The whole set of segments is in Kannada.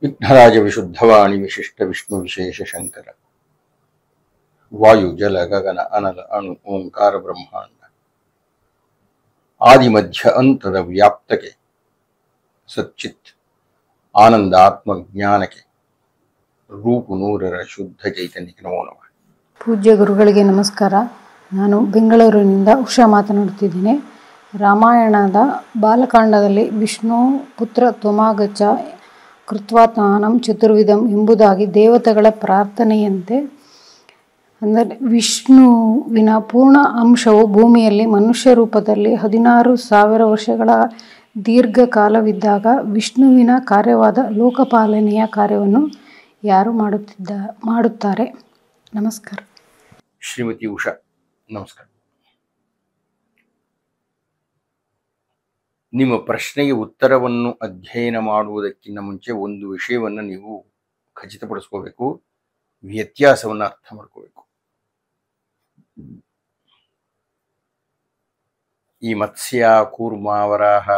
ವಿಘ್ನರಾಜ ವಿಶುದ್ಧವಾಣಿ ವಿಶಿಷ್ಟ ವಿಷ್ಣು ವಿಶೇಷ ಶಂಕರ ವಾಯು ಜಲ ಗಗನ ಅನಲ ಅಣು ಓಂಕಾರ ಬ್ರಹ್ಮಾಂಡ ಆದಿ ಮಧ್ಯ ಅಂತದ ವ್ಯಾಪ್ತಕ್ಕೆ ಸಚ್ಚಿತ್ ಆನಂದ ಆತ್ಮ ಜ್ಞಾನಕ್ಕೆ ರೂಪು ನೂರರ ಶುದ್ಧ ಚೈತನ್ಯಕ್ಕೆ ನಮೋ ನಮಃ. ಪೂಜ್ಯ ಗುರುಗಳಿಗೆ ನಮಸ್ಕಾರ. ನಾನು ಬೆಂಗಳೂರಿನಿಂದ ಉಷಾ ಮಾತನಾಡುತ್ತಿದ್ದೇನೆ. ರಾಮಾಯಣದ ಬಾಲಕಾಂಡದಲ್ಲಿ ವಿಷ್ಣು ಪುತ್ರ ತ್ವಮಾಗಚ್ಚ ಕೃತ್ವಾತ್ಮಾನಂ ಚತುರ್ವಿಧಂ ಎಂಬುದಾಗಿ ದೇವತೆಗಳ ಪ್ರಾರ್ಥನೆಯಂತೆ, ಅಂದರೆ ವಿಷ್ಣುವಿನ ಪೂರ್ಣ ಅಂಶವು ಭೂಮಿಯಲ್ಲಿ ಮನುಷ್ಯ ರೂಪದಲ್ಲಿ 16,000 ವರ್ಷಗಳ ದೀರ್ಘಕಾಲವಿದ್ದಾಗ ವಿಷ್ಣುವಿನ ಕಾರ್ಯವಾದ ಲೋಕಪಾಲನೆಯ ಕಾರ್ಯವನ್ನು ಯಾರು ಮಾಡುತ್ತಾರೆ? ನಮಸ್ಕಾರ. ಶ್ರೀಮತಿ ಉಷಾ, ನಮಸ್ಕಾರ. ನಿಮ್ಮ ಪ್ರಶ್ನೆಗೆ ಉತ್ತರವನ್ನು ಅಧ್ಯಯನ ಮಾಡುವುದಕ್ಕಿಂತ ಮುಂಚೆ ಒಂದು ವಿಷಯವನ್ನು ನೀವು ಖಚಿತಪಡಿಸ್ಕೋಬೇಕು, ವ್ಯತ್ಯಾಸವನ್ನು ಅರ್ಥ ಮಾಡ್ಕೋಬೇಕು. ಈ ಮತ್ಸ್ಯ, ಕೂರ್ಮ, ವರಾಹ,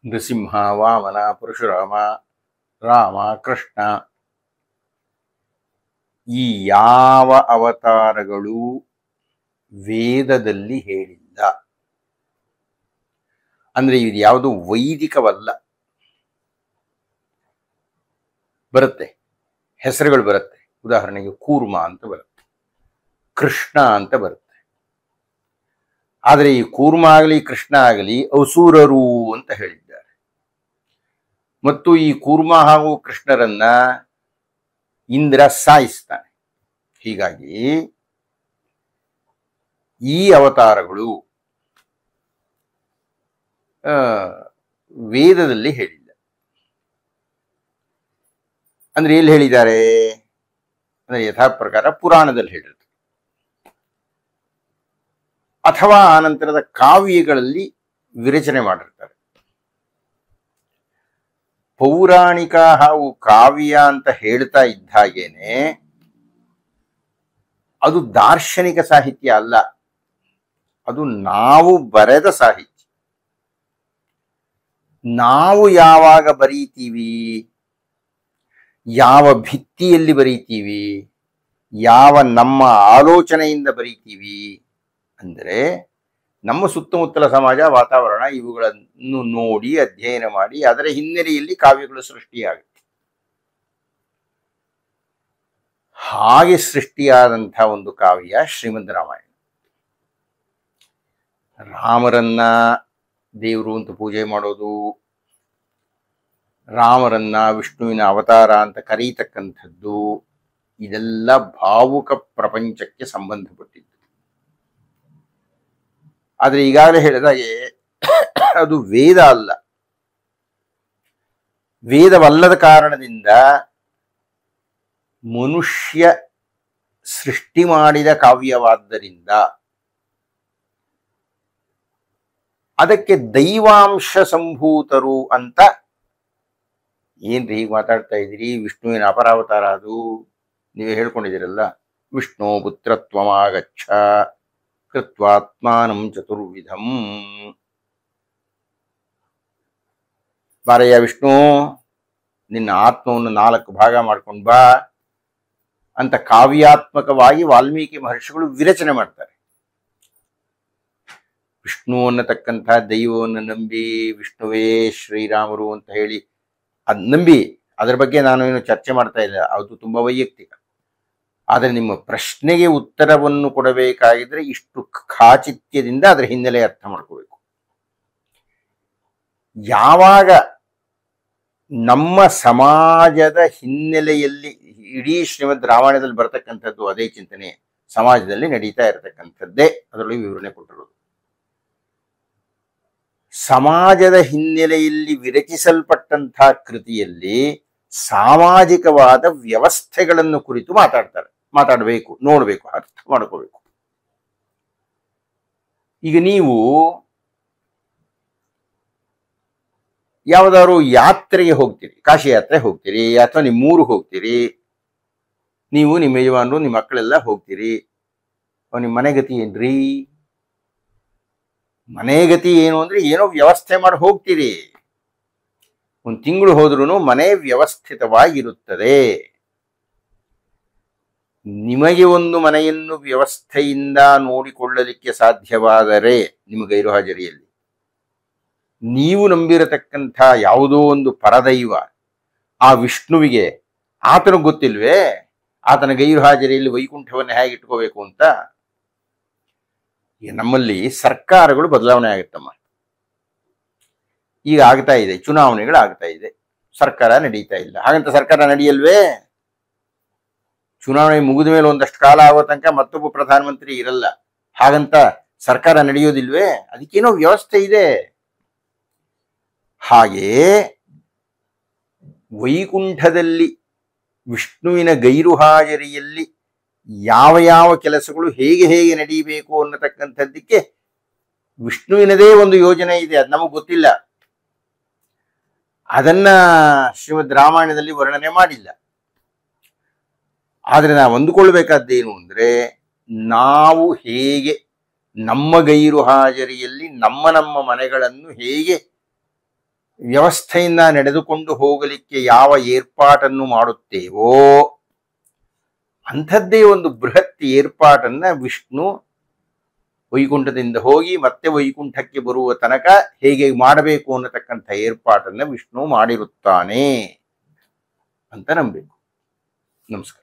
ನೃಸಿಂಹ, ವಾಮನ, ಪರಶುರಾಮ, ರಾಮ, ಕೃಷ್ಣ, ಈ ಯಾವ ಅವತಾರಗಳು ವೇದದಲ್ಲಿ ಹೇಳಿಲ್ಲ. ಅಂದ್ರೆ ಇದು ಯಾವುದು ವೈದಿಕವಲ್ಲ. ಬರುತ್ತೆ, ಹೆಸರುಗಳು ಬರುತ್ತೆ. ಉದಾಹರಣೆಗೆ ಕೂರ್ಮ ಅಂತ ಬರುತ್ತೆ, ಕೃಷ್ಣ ಅಂತ ಬರುತ್ತೆ. ಆದರೆ ಈ ಕೂರ್ಮ ಆಗಲಿ ಕೃಷ್ಣ ಆಗಲಿ ಅಸುರರು ಅಂತ ಹೇಳಿದ್ದಾರೆ. ಮತ್ತು ಈ ಕೂರ್ಮ ಹಾಗೂ ಕೃಷ್ಣರನ್ನ ಇಂದ್ರ ಸಾಯಿಸ್ತಾನೆ. ಹೀಗಾಗಿ ಈ ಅವತಾರಗಳು ವೇದದಲ್ಲಿ ಹೇಳಿಲ್ಲ. ಅಂದ್ರೆ ಎಲ್ಲಿ ಹೇಳಿದ್ದಾರೆ ಅಂದ್ರೆ ಯಥಾ ಪ್ರಕಾರ ಪುರಾಣದಲ್ಲಿ ಹೇಳಿರ್ತಾರೆ, ಅಥವಾ ಆನಂತರದ ಕಾವ್ಯಗಳಲ್ಲಿ ವಿರಚನೆ ಮಾಡಿರ್ತಾರೆ. ಪೌರಾಣಿಕ ಹಾಗೂ ಕಾವ್ಯ ಅಂತ ಹೇಳ್ತಾ ಇದ್ದ ಹಾಗೇನೆ ಅದು ದಾರ್ಶನಿಕ ಸಾಹಿತ್ಯ ಅಲ್ಲ, ಅದು ನಾವು ಬರೆದ ಸಾಹಿತ್ಯ. ನಾವು ಯಾವಾಗ ಬರೀತೀವಿ, ಯಾವ ಭಿತ್ತಿಯಲ್ಲಿ ಬರೀತೀವಿ, ಯಾವ ನಮ್ಮ ಆಲೋಚನೆಯಿಂದ ಬರೀತೀವಿ ಅಂದರೆ ನಮ್ಮ ಸುತ್ತಮುತ್ತಲ ಸಮಾಜ, ವಾತಾವರಣ ಇವುಗಳನ್ನು ನೋಡಿ ಅಧ್ಯಯನ ಮಾಡಿ ಅದರ ಹಿನ್ನೆಲೆಯಲ್ಲಿ ಕಾವ್ಯಗಳು ಸೃಷ್ಟಿಯಾಗುತ್ತೆ. ಹಾಗೆ ಸೃಷ್ಟಿಯಾದಂಥ ಒಂದು ಕಾವ್ಯ ಶ್ರೀಮದ್ ರಾಮಾಯಣ. ರಾಮರನ್ನ ದೇವರು ಅಂತ ಪೂಜೆ ಮಾಡೋದು, ರಾಮರನ್ನ ವಿಷ್ಣುವಿನ ಅವತಾರ ಅಂತ ಕರೀತಕ್ಕಂಥದ್ದು, ಇದೆಲ್ಲ ಭಾವುಕ ಪ್ರಪಂಚಕ್ಕೆ ಸಂಬಂಧಪಟ್ಟಿದ್ದು. ಆದರೆ ಈಗಾಗಲೇ ಹೇಳಿದಾಗೆ ಅದು ವೇದ ಅಲ್ಲ. ವೇದವಲ್ಲದ ಕಾರಣದಿಂದ ಮನುಷ್ಯ ಸೃಷ್ಟಿ ಮಾಡಿದ ಕಾವ್ಯವಾದ್ದರಿಂದ ಅದಕ್ಕೆ ದೈವಾಂಶ ಸಂಭೂತರು ಅಂತ ಏನ್ರಿ ಹೀಗೆ ಮಾತಾಡ್ತಾ ಇದ್ದೀರಿ? ವಿಷ್ಣುವಿನ ಅಪರಾವತಾರ ಅದು, ನೀವೇ ಹೇಳ್ಕೊಂಡಿದ್ದೀರಲ್ಲ. ವಿಷ್ಣು ಪುತ್ರತ್ವಮಾಗಚ್ಚ ಕೃತ್ವಾತ್ಮಾನಂ ಚತುರ್ವಿಧಂ. ಬಾರಯ್ಯ ವಿಷ್ಣು, ನಿನ್ನ ಆತ್ಮವನ್ನು 4 ಭಾಗ ಮಾಡ್ಕೊಂಡು ಬಾ ಅಂತ ಕಾವ್ಯಾತ್ಮಕವಾಗಿ ವಾಲ್ಮೀಕಿ ಮಹರ್ಷಿಗಳು ವಿರಚನೆ ಮಾಡ್ತಾರೆ. ವಿಷ್ಣು ಅನ್ನತಕ್ಕಂಥ ದೈವವನ್ನು ನಂಬಿ ವಿಷ್ಣುವೇ ಶ್ರೀರಾಮರು ಅಂತ ಹೇಳಿ ಅದ್ ನಂಬಿ, ಅದರ ಬಗ್ಗೆ ನಾನು ಏನು ಚರ್ಚೆ ಮಾಡ್ತಾ ಇಲ್ಲ, ಅದು ತುಂಬಾ ವೈಯಕ್ತಿಕ. ಆದರೆ ನಿಮ್ಮ ಪ್ರಶ್ನೆಗೆ ಉತ್ತರವನ್ನು ಕೊಡಬೇಕಾಗಿದ್ರೆ ಇಷ್ಟು ಖಾಚಿತ್ಯದಿಂದ ಅದರ ಹಿನ್ನೆಲೆ ಅರ್ಥ ಮಾಡ್ಕೋಬೇಕು. ಯಾವಾಗ ನಮ್ಮ ಸಮಾಜದ ಹಿನ್ನೆಲೆಯಲ್ಲಿ ಇಡೀ ಶ್ರೀಮದ್ ರಾಮಾಯಣದಲ್ಲಿ ಬರತಕ್ಕಂಥದ್ದು ಅದೇ ಚಿಂತನೆ ಸಮಾಜದಲ್ಲಿ ನಡೀತಾ ಇರತಕ್ಕಂಥದ್ದೇ ಅದರೊಳಗೆ ವಿವರಣೆ ಕೊಟ್ಟಿರೋದು. ಸಮಾಜದ ಹಿನ್ನೆಲೆಯಲ್ಲಿ ವಿರಚಿಸಲ್ಪಟ್ಟಂತಹ ಕೃತಿಯಲ್ಲಿ ಸಾಮಾಜಿಕವಾದ ವ್ಯವಸ್ಥೆಗಳನ್ನು ಕುರಿತು ಮಾತಾಡಬೇಕು, ನೋಡಬೇಕು, ಅರ್ಥ ಮಾಡ್ಕೋಬೇಕು. ಈಗ ನೀವು ಯಾವುದಾದ್ರು ಯಾತ್ರೆಗೆ ಹೋಗ್ತೀರಿ, ಕಾಶಿ ಯಾತ್ರೆ ಹೋಗ್ತೀರಿ, ಅಥವಾ ನಿಮ್ಮೂರು ಹೋಗ್ತೀರಿ, ನೀವು ನಿಮ್ಮ ಯಜಮಾನರು ನಿಮ್ಮ ಮಕ್ಕಳೆಲ್ಲ ಹೋಗ್ತೀರಿ. ನಿಮ್ಮ ಮನೆಗತಿ ಏನ್ರಿ? ಮನೆಗತಿ ಏನು ಅಂದ್ರೆ ಏನೋ ವ್ಯವಸ್ಥೆ ಮಾಡಿ ಹೋಗ್ತೀರಿ. ಒಂದು ತಿಂಗಳು ಹೋದ್ರೂ ಮನೆ ವ್ಯವಸ್ಥಿತವಾಗಿರುತ್ತದೆ. ನಿಮಗೆ ಒಂದು ಮನೆಯನ್ನು ವ್ಯವಸ್ಥೆಯಿಂದ ನೋಡಿಕೊಳ್ಳಲಿಕ್ಕೆ ಸಾಧ್ಯವಾದರೆ ನಿಮ್ಮ ಗೈರುಹಾಜರಿಯಲ್ಲಿ ನೀವು ನಂಬಿರತಕ್ಕಂಥ ಯಾವುದೋ ಒಂದು ಪರದೈವ ಆ ವಿಷ್ಣುವಿಗೆ ಆತನಿಗೆ ಗೊತ್ತಿಲ್ವೇ ಆತನ ಗೈರುಹಾಜರಿಯಲ್ಲಿ ವೈಕುಂಠವನ್ನು ಹೇಗೆ ಇಟ್ಕೋಬೇಕು ಅಂತ? ಈಗ ನಮ್ಮಲ್ಲಿ ಸರ್ಕಾರಗಳು ಬದಲಾವಣೆ ಆಗುತ್ತಮ್ಮ. ಈಗ ಆಗ್ತಾ ಇದೆ, ಚುನಾವಣೆಗಳು ಆಗ್ತಾ ಇದೆ, ಸರ್ಕಾರ ನಡೀತಾ ಇಲ್ಲ. ಹಾಗಂತ ಸರ್ಕಾರ ನಡೆಯಲ್ವೇ? ಚುನಾವಣೆ ಮುಗಿದ ಮೇಲೆ ಒಂದಷ್ಟು ಕಾಲ ಆಗೋ ತನಕ ಮತ್ತೊಬ್ಬ ಪ್ರಧಾನಮಂತ್ರಿ ಇರಲ್ಲ. ಹಾಗಂತ ಸರ್ಕಾರ ನಡೆಯೋದಿಲ್ವೇ? ಅದಕ್ಕೇನೋ ವ್ಯವಸ್ಥೆ ಇದೆ. ಹಾಗೆಯೇ ವೈಕುಂಠದಲ್ಲಿ ವಿಷ್ಣುವಿನ ಗೈರುಹಾಜರಿಯಲ್ಲಿ ಯಾವ ಯಾವ ಕೆಲಸಗಳು ಹೇಗೆ ಹೇಗೆ ನಡೀಬೇಕು ಅನ್ನತಕ್ಕಂಥದ್ದಕ್ಕೆ ವಿಷ್ಣುವಿನದೇ ಒಂದು ಯೋಜನೆ ಇದೆ. ಅದು ನಮಗೆ ಗೊತ್ತಿಲ್ಲ. ಅದನ್ನ ಶ್ರೀಮದ್ ರಾಮಾಯಣದಲ್ಲಿ ವರ್ಣನೆ ಮಾಡಿಲ್ಲ. ಆದರೆ ನಾವು ಅಂದುಕೊಳ್ಬೇಕಾದ್ದೇನು ಅಂದ್ರೆ, ನಾವು ಹೇಗೆ ನಮ್ಮ ಗೈರುಹಾಜರಿಯಲ್ಲಿ ನಮ್ಮ ಮನೆಗಳನ್ನು ಹೇಗೆ ವ್ಯವಸ್ಥೆಯಿಂದ ನಡೆದುಕೊಂಡು ಹೋಗಲಿಕ್ಕೆ ಯಾವ ಏರ್ಪಾಟನ್ನು ಮಾಡುತ್ತೇವೋ ಅಂಥದ್ದೇ ಒಂದು ಬೃಹತ್ ಏರ್ಪಾಟನ್ನ ವಿಷ್ಣು ವೈಕುಂಠದಿಂದ ಹೋಗಿ ಮತ್ತೆ ವೈಕುಂಠಕ್ಕೆ ಬರುವ ತನಕ ಹೇಗೆ ಮಾಡಬೇಕು ಅನ್ನತಕ್ಕಂಥ ಏರ್ಪಾಟನ್ನ ವಿಷ್ಣು ಮಾಡಿರುತ್ತಾನೆ ಅಂತ ನಂಬಬೇಕು. ನಮಸ್ಕಾರ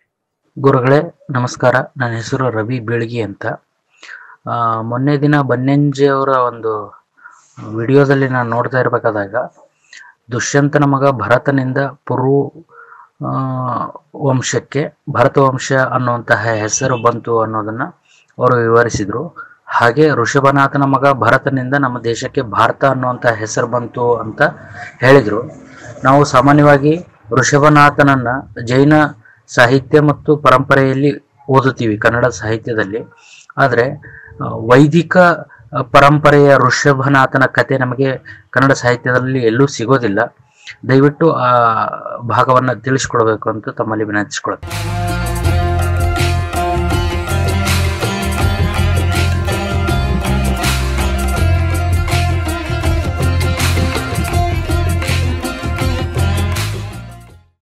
ಗುರುಗಳೇ, ನಮಸ್ಕಾರ. ನನ್ನ ಹೆಸರು ರವಿ ಬೀಳ್ಗಿ ಅಂತ. ಮೊನ್ನೆ ದಿನ ಬನ್ನಂಜೆ ಅವರ ಒಂದು ವಿಡಿಯೋದಲ್ಲಿ ನಾನು ನೋಡ್ತಾ ಇರಬೇಕಾದಾಗ ದುಷ್ಯಂತನ ಮಗ ಭರತನಿಂದ ಪುರು ವಂಶಕ್ಕೆ ಭರತ ವಂಶ ಅನ್ನುವಂತಹ ಹೆಸರು ಬಂತು ಅನ್ನೋದನ್ನ ಅವರು ವಿವರಿಸಿದ್ರು. ಹಾಗೆ ಋಷಭನಾಥನ ಮಗ ಭರತನಿಂದ ನಮ್ಮ ದೇಶಕ್ಕೆ ಭಾರತ ಅನ್ನುವಂತಹ ಹೆಸರು ಬಂತು ಅಂತ ಹೇಳಿದ್ರು. ನಾವು ಸಾಮಾನ್ಯವಾಗಿ ಋಷಭನಾಥನನ್ನ ಜೈನ ಸಾಹಿತ್ಯ ಮತ್ತು ಪರಂಪರೆಯಲ್ಲಿ ಓದುತ್ತೀವಿ, ಕನ್ನಡ ಸಾಹಿತ್ಯದಲ್ಲಿ. ಆದರೆ ವೈದಿಕ ಪರಂಪರೆಯ ಋಷಭನಾಥನ ಕತೆ ನಮಗೆ ಕನ್ನಡ ಸಾಹಿತ್ಯದಲ್ಲಿ ಎಲ್ಲೂ ಸಿಗೋದಿಲ್ಲ. ದಯವಿಟ್ಟು ಆ ಭಾಗವನ್ನು ತಿಳಿಸ್ಕೊಡ್ಬೇಕು ಅಂತ ತಮ್ಮಲ್ಲಿ ವಿನಂತಿಸ್ಕೊಳ್ತೀನಿ.